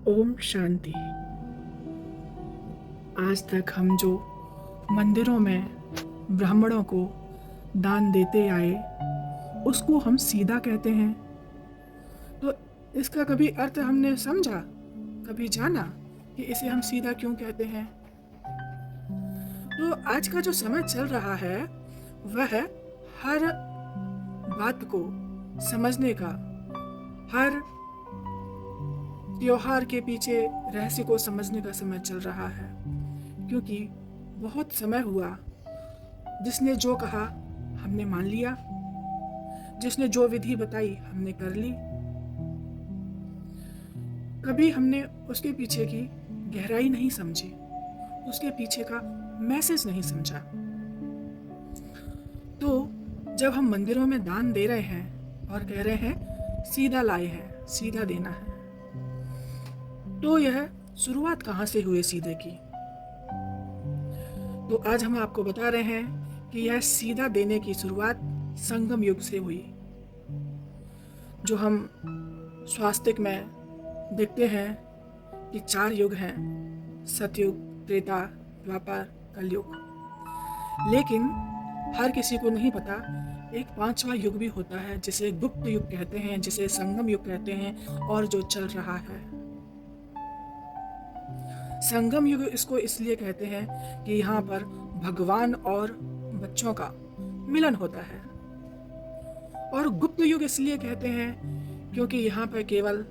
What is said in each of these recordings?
ओम शांति। आज तक हम जो मंदिरों में ब्राह्मणों को दान देते आए उसको हम सीधा कहते हैं। तो इसका कभी अर्थ हमने समझा, कभी जाना कि इसे हम सीधा क्यों कहते हैं? तो आज का जो समय चल रहा है वह हर बात को समझने का, हर त्योहार के पीछे रहस्य को समझने का समय चल रहा है, क्योंकि बहुत समय हुआ जिसने जो कहा हमने मान लिया, जिसने जो विधि बताई हमने कर ली। कभी हमने उसके पीछे की गहराई नहीं समझी, उसके पीछे का मैसेज नहीं समझा। तो जब हम मंदिरों में दान दे रहे हैं और कह रहे हैं सीधा लाए हैं, सीधा देना है, तो यह शुरुआत कहाँ से हुई सीधे की? तो आज हम आपको बता रहे हैं कि यह सीधा देने की शुरुआत संगम युग से हुई। जो हम स्वास्तिक में देखते हैं कि 4 युग हैं, सतयुग, त्रेता, द्वापर, कलयुग। लेकिन हर किसी को नहीं पता एक 5वां युग भी होता है जिसे गुप्त युग कहते हैं, जिसे संगम युग कहते हैं, और जो चल रहा है। संगम युग इसको इसलिए कहते हैं कि यहाँ पर भगवान और बच्चों का मिलन होता है। और गुप्त युग इसलिए कहते हैं क्योंकि यहाँ पर केवल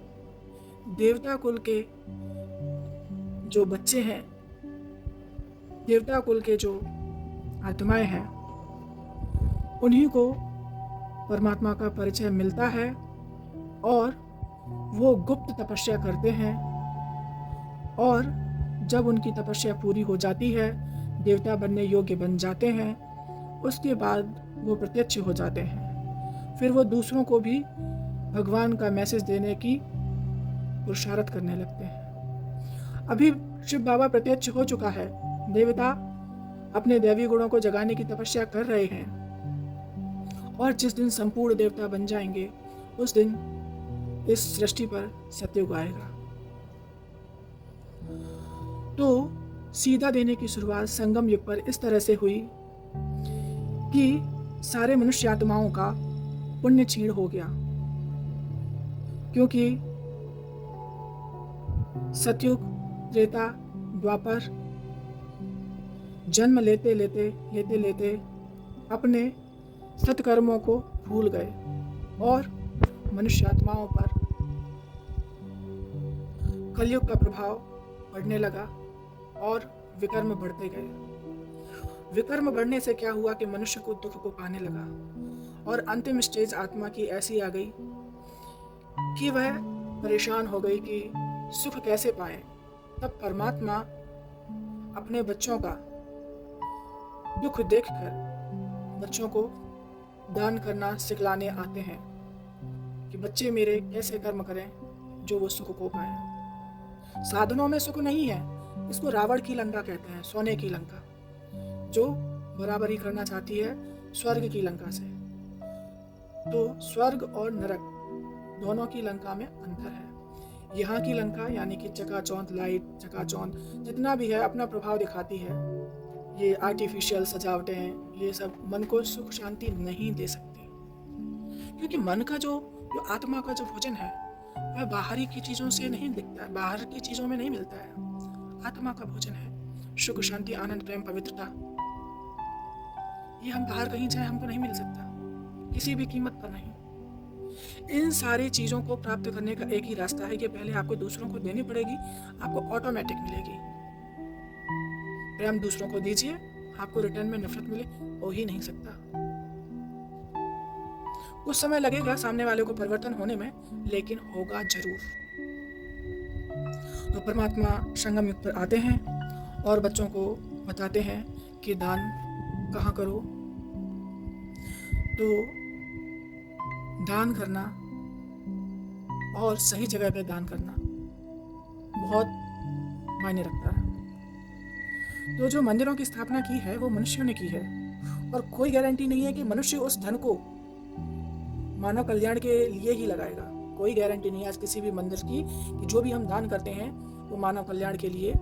देवता कुल के जो बच्चे हैं, देवता कुल के जो आत्माएं हैं, उन्हीं को परमात्मा का परिचय मिलता है और वो गुप्त तपस्या करते हैं। और जब उनकी तपस्या पूरी हो जाती है, देवता बनने योग्य बन जाते हैं, उसके बाद वो प्रत्यक्ष हो जाते हैं। फिर वो दूसरों को भी भगवान का मैसेज देने की पुरुषार्थ करने लगते हैं। अभी शिव बाबा प्रत्यक्ष हो चुका है, देवता अपने दैवी गुणों को जगाने की तपस्या कर रहे हैं, और जिस दिन संपूर्ण देवता बन जाएंगे उस दिन इस सृष्टि पर सतयुग आएगा। तो सीधा देने की शुरुआत संगम युग पर इस तरह से हुई कि सारे मनुष्य आत्माओं का पुण्य क्षीण हो गया, क्योंकि सतयुग, त्रेता, द्वापर जन्म लेते लेते अपने सत्कर्मों को भूल गए और मनुष्य आत्माओं पर कलयुग का प्रभाव बढ़ने लगा और विकर्म बढ़ते गए। विकर्म बढ़ने से क्या हुआ कि मनुष्य को दुख को पाने लगा, और अंतिम स्टेज आत्मा की ऐसी आ गई कि वह परेशान हो गई कि सुख कैसे पाए। तब परमात्मा अपने बच्चों का दुख देखकर बच्चों को दान करना सिखलाने आते हैं कि बच्चे मेरे कैसे कर्म करें जो वो सुख को पाए। साधनों में सुख नहीं है, इसको रावण की लंका कहते हैं, सोने की लंका, जो बराबरी करना चाहती है स्वर्ग की लंका से। तो स्वर्ग और नरक दोनों की लंका में अंतर है। यहाँ की लंका यानी कि चकाचौंध लाइट, चकाचौंध जितना भी है अपना प्रभाव दिखाती है। ये आर्टिफिशियल सजावटें हैं, ये सब मन को सुख शांति नहीं दे सकती, क्योंकि मन का जो आत्मा का जो भोजन है वह बाहरी की चीज़ों से नहीं दिखता है, बाहर की चीज़ों में नहीं मिलता है। आत्मा का भोजन है सुख शांति, आनंद, प्रेम, पवित्रता। ये हम बाहर कहीं जाए हमको नहीं मिल सकता, किसी भी कीमत पर नहीं। इन सारी चीज़ों को प्राप्त करने का एक ही रास्ता है कि पहले आपको दूसरों को देनी पड़ेगी, आपको ऑटोमेटिक मिलेगी। प्रेम दूसरों को दीजिए, आपको रिटर्न में नफरत मिले, हो ही नहीं सकता। कुछ समय लगेगा सामने वाले को परिवर्तन होने में, लेकिन होगा जरूर। तो परमात्मा संगम युग पर आते हैं और बच्चों को बताते हैं कि दान कहाँ करो। तो दान करना और सही जगह पे दान करना बहुत मायने रखता है। तो जो मंदिरों की स्थापना की है वो मनुष्यों ने की है, और कोई गारंटी नहीं है कि मनुष्य उस धन को मानव कल्याण के लिए ही लगाएगा। कोई गारंटी नहीं है आज किसी भी मंदिर की कि जो भी हम दान करते हैं वो मानव कल्याण के लिए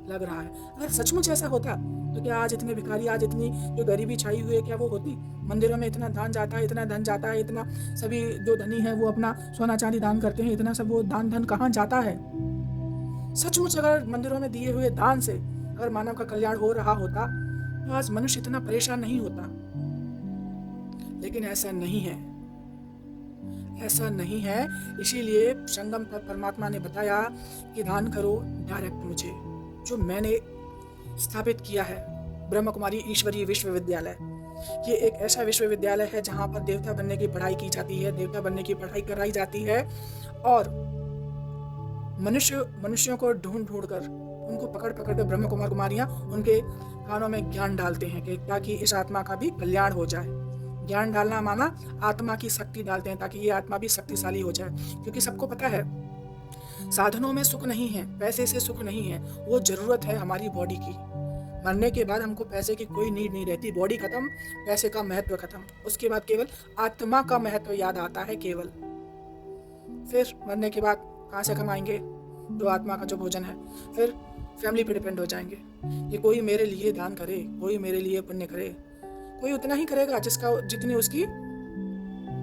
लग रहा है। अगर सचमुच ऐसा होता तो क्या आज इतने भिखारी, आज इतनी जो गरीबी छाई हुई है, क्या वो होती? मंदिरों में इतना दान जाता है, इतना धन जाता है, इतना सभी जो धनी है वो अपना सोना चांदी दान करते हैं, इतना सब वो दान धन कहाँ जाता है? सचमुच अगर मंदिरों में दिए हुए दान से अगर मानव का कल्याण हो रहा होता तो आज मनुष्य इतना परेशान नहीं होता। लेकिन ऐसा नहीं है, ऐसा नहीं है। इसीलिए संगम पर परमात्मा ने बताया कि दान करो डायरेक्ट मुझे, जो मैंने स्थापित किया है ब्रह्म कुमारी ईश्वरीय विश्वविद्यालय। ये एक ऐसा विश्वविद्यालय है जहाँ पर देवता बनने की पढ़ाई की जाती है, देवता बनने की पढ़ाई कराई जाती है और मनुष्यों को ढूंढ कर उनको पकड़ कर ब्रह्म कुमार कुमारियाँ उनके कानों में ज्ञान डालते हैं कि ताकि इस आत्मा का भी कल्याण हो जाए। ज्ञान डालना माना आत्मा की शक्ति डालते हैं ताकि ये आत्मा भी शक्तिशाली हो जाए। क्योंकि सबको पता है साधनों में सुख नहीं है, पैसे से सुख नहीं है, वो जरूरत है हमारी बॉडी की। मरने के बाद हमको पैसे की कोई नीड नहीं रहती, बॉडी खत्म, पैसे का महत्व खत्म, उसके बाद केवल आत्मा का महत्व याद आता है केवल। फिर मरने के बाद कहाँ से कमाएंगे? जो आत्मा का जो भोजन है। फिर फैमिली पे डिपेंड हो जाएंगे कि कोई मेरे लिए दान करे, कोई मेरे लिए पुण्य करे। कोई उतना ही करेगा जितनी उसकी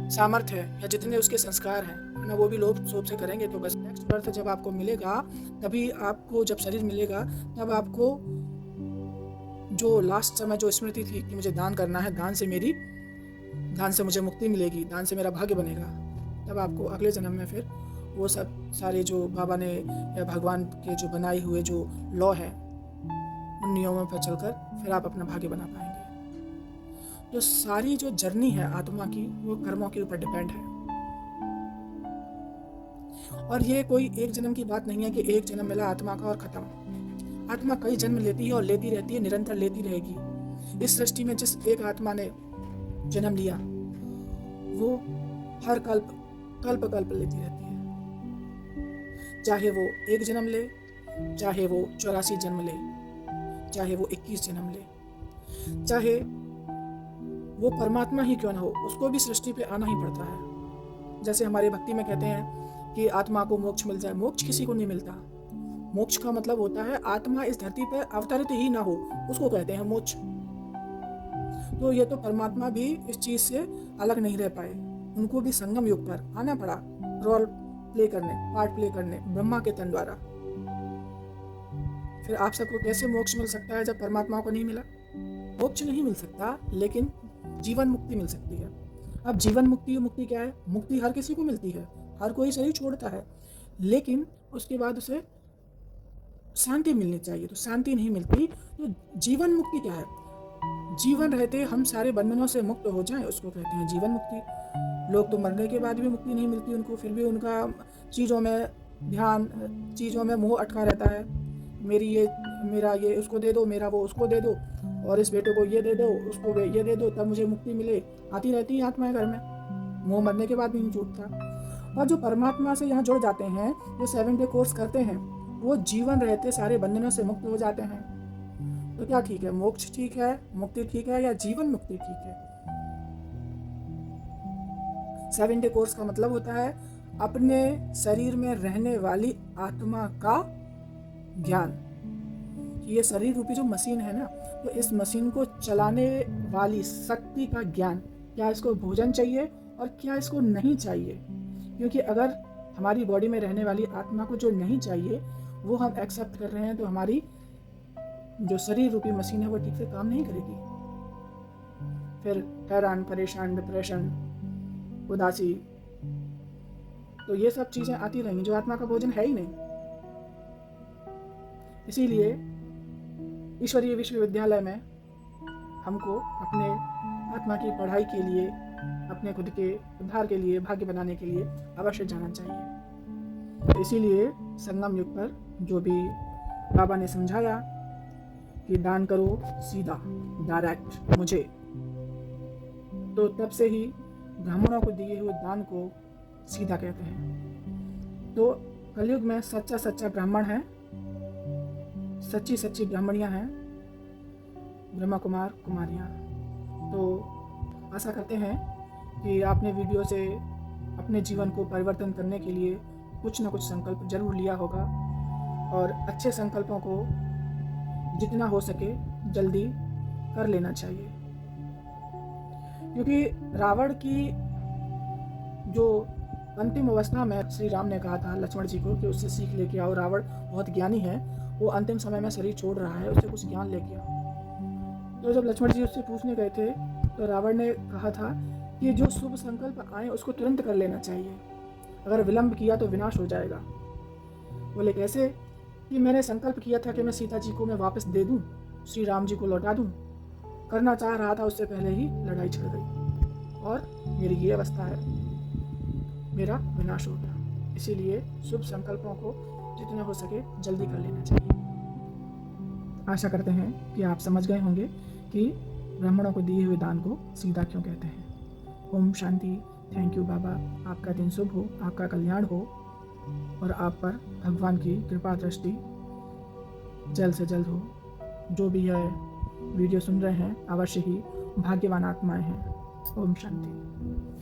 सामर्थ्य है या जितने उसके संस्कार हैं, ना वो भी लोभ शोभ से करेंगे। तो बस नेक्स्ट बर्थ जब आपको मिलेगा, तभी आपको जब शरीर मिलेगा तब आपको जो लास्ट समय जो स्मृति थी कि मुझे दान करना है, दान से मुझे मुक्ति मिलेगी, दान से मेरा भाग्य बनेगा, तब आपको अगले जन्म में फिर वो सब सारे जो बाबा ने या भगवान के जो बनाए हुए जो लॉ है उन नियमों पर चलकर फिर आप अपना भाग्य बना पाएंगे। तो सारी जो जर्नी है आत्मा की वो कर्मों के ऊपर डिपेंड है। और ये कोई एक जन्म की बात नहीं है कि एक जन्म मिला आत्मा का और खत्म। आत्मा कई जन्म लेती है और लेती रहती है, निरंतर लेती रहेगी। इस सृष्टि में जिस एक आत्मा ने जन्म लिया वो हर कल्प लेती रहती है। चाहे वो एक जन्म ले, चाहे वो 84 जन्म ले, चाहे वो 21 जन्म ले, चाहे वो परमात्मा ही क्यों ना हो, उसको भी सृष्टि पे आना ही पड़ता है। जैसे हमारे भक्ति में कहते हैं कि आत्मा को मोक्ष मिल जाए, मोक्ष किसी को नहीं मिलता। मोक्ष का मतलब होता है आत्मा इस धरती पर अवतरित ही ना हो, उसको कहते हैं मोक्ष। तो ये तो परमात्मा भी इस चीज से अलग नहीं रह पाए, उनको भी संगम युग पर आना पड़ा रोल प्ले करने, पार्ट प्ले करने ब्रह्मा के तन द्वारा। फिर आप सबको कैसे मोक्ष मिल सकता है जब परमात्मा को नहीं मिला? मोक्ष नहीं मिल सकता, लेकिन जीवन मुक्ति मिल सकती है। अब जीवन मुक्ति क्या है? मुक्ति हर किसी को मिलती है, हर कोई शरीर छोड़ता है, लेकिन उसके बाद उसे शांति मिलनी चाहिए। तो शांति नहीं मिलती, तो जीवन मुक्ति क्या है? जीवन रहते हम सारे बंधनों से मुक्त हो जाएं, उसको कहते हैं जीवन मुक्ति। लोग तो मरने के बाद भी मुक्ति नहीं मिलती उनको, फिर भी उनका चीज़ों में ध्यान, चीज़ों में मोह अटका रहता है। मेरा ये उसको दे दो, मेरा वो उसको दे दो, और इस बेटे को ये दे दो, उसको ये दे दो, तब मुझे मुक्ति मिले। आती रहती है आत्माएं घर में, मोह मरने के बाद भी नहीं छूटता। और जो परमात्मा से यहाँ जुड़ जाते हैं, जो 7 डे कोर्स करते हैं, वो जीवन रहते सारे बंधनों से मुक्त हो जाते हैं। तो क्या ठीक है? मोक्ष ठीक है, मुक्ति ठीक है, या जीवन मुक्ति ठीक है? 7 डे कोर्स का मतलब होता है अपने शरीर में रहने वाली आत्मा का ज्ञान। ये शरीर रूपी जो मशीन है ना, तो इस मशीन को चलाने वाली शक्ति का ज्ञान। क्या इसको भोजन चाहिए और क्या इसको नहीं चाहिए? क्योंकि अगर हमारी बॉडी में रहने वाली आत्मा को जो नहीं चाहिए वो हम एक्सेप्ट कर रहे हैं, तो हमारी जो शरीर रूपी मशीन है वो ठीक से काम नहीं करेगी। फिर हैरान, परेशान, डिप्रेशन, उदासी, तो ये सब चीजें आती रहेंगी जो आत्मा का भोजन है ही नहीं। इसीलिए ईश्वरीय विश्वविद्यालय में हमको अपने आत्मा की पढ़ाई के लिए, अपने खुद के उद्धार के लिए, भाग्य बनाने के लिए अवश्य जाना चाहिए। तो इसीलिए संगम युग पर जो भी बाबा ने समझाया कि दान करो सीधा, डायरेक्ट मुझे, तो तब से ही ब्राह्मणों को दिए हुए दान को सीधा कहते हैं। तो कलयुग में सच्चा ब्राह्मण है, सच्ची ब्राह्मणियाँ हैं, ब्रह्मा कुमार कुमारियाँ। तो आशा करते हैं कि आपने वीडियो से अपने जीवन को परिवर्तन करने के लिए कुछ न कुछ संकल्प जरूर लिया होगा और अच्छे संकल्पों को जितना हो सके जल्दी कर लेना चाहिए, क्योंकि रावण की जो अंतिम अवस्था में श्री राम ने कहा था लक्ष्मण जी को कि उससे सीख लेके आओ, रावण बहुत ज्ञानी है, वो अंतिम समय में शरीर छोड़ रहा है, उससे कुछ ज्ञान लेके आओ। तो जब लक्ष्मण जी उससे पूछने गए थे तो रावण ने कहा था कि जो शुभ संकल्प आए उसको तुरंत कर लेना चाहिए, अगर विलंब किया तो विनाश हो जाएगा। बोले कैसे? कि मैंने संकल्प किया था कि मैं सीता जी को मैं वापस दे दूं, श्री राम जी को लौटा दूं, करना चाह रहा था, उससे पहले ही लड़ाई छिड़ गई और मेरी ये अवस्था है, मेरा विनाश हो गया। इसीलिए शुभ संकल्पों को जितना हो सके जल्दी कर लेना चाहिए। आशा करते हैं कि आप समझ गए होंगे कि ब्राह्मणों को दिए हुए दान को सीधा क्यों कहते हैं। ओम शांति। थैंक यू बाबा। आपका दिन शुभ हो, आपका कल्याण हो और आप पर भगवान की कृपा दृष्टि जल्द से जल्द हो। जो भी यह वीडियो सुन रहे हैं अवश्य ही भाग्यवान आत्माएं हैं। ओम शांति।